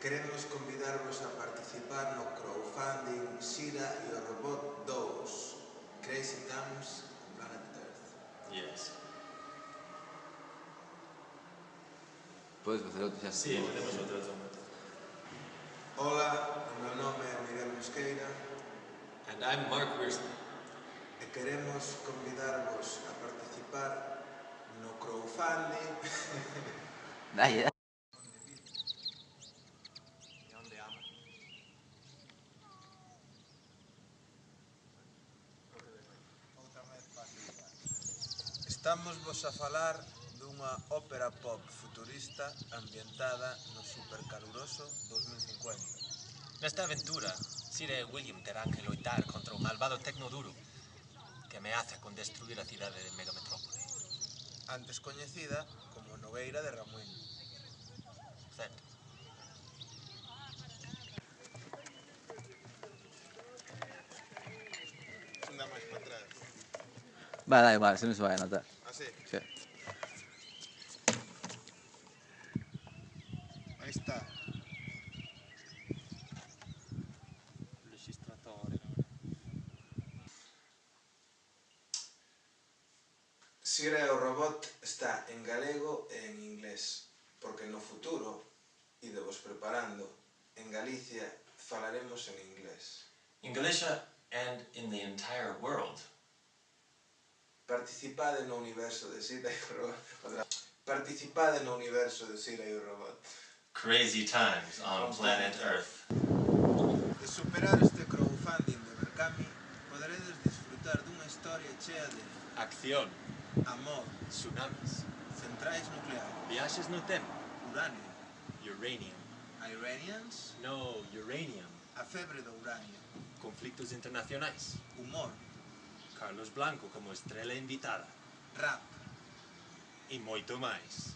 Queremos convidarvos a participar no crowdfunding Xira e o Robot 2 Crazy Times on Planet Earth. Yes. Podes facer outro xa? Sí, metemos outro zona. Ola, o meu nome é Miguel Mosqueira And I'm Mark Wiersbe. e queremos convidarvos a participar no crowdfunding Dai, dai. Estamos vos a falar dunha ópera pop futurista ambientada no supercaluroso 2050. Nesta aventura, Sira e William terán que loitar contra o malvado Tecnoduro que ameaza con destruir a cidade de Megametrópole. Antes coñecida como Nogueira de Ramuín. Certo. Anda máis para atrás. Vai, dai, vale, se non se vai a notar. Así. Sí. Aí está. Registratore. Xira e o Robot está en galego e en inglés, porque no futuro, idevos preparando, en Galicia falaremos en inglés. In Galicia and in the entire world. Participade no universo de Xira e o Robot. Participade no universo de Xira e o Robot. Crazy times on planet Earth. De superar este crowdfunding de Berkami, poderedes disfrutar dunha historia chea de Acción. amor, Tsunamis. centrais nucleares, Viaxes no tempo. uranio, Uranium. Iranians, No, uranium. a febre do uranio, Conflictos internacionais. humor, Carlos Blanco como estrela invitada. rap, E moito máis.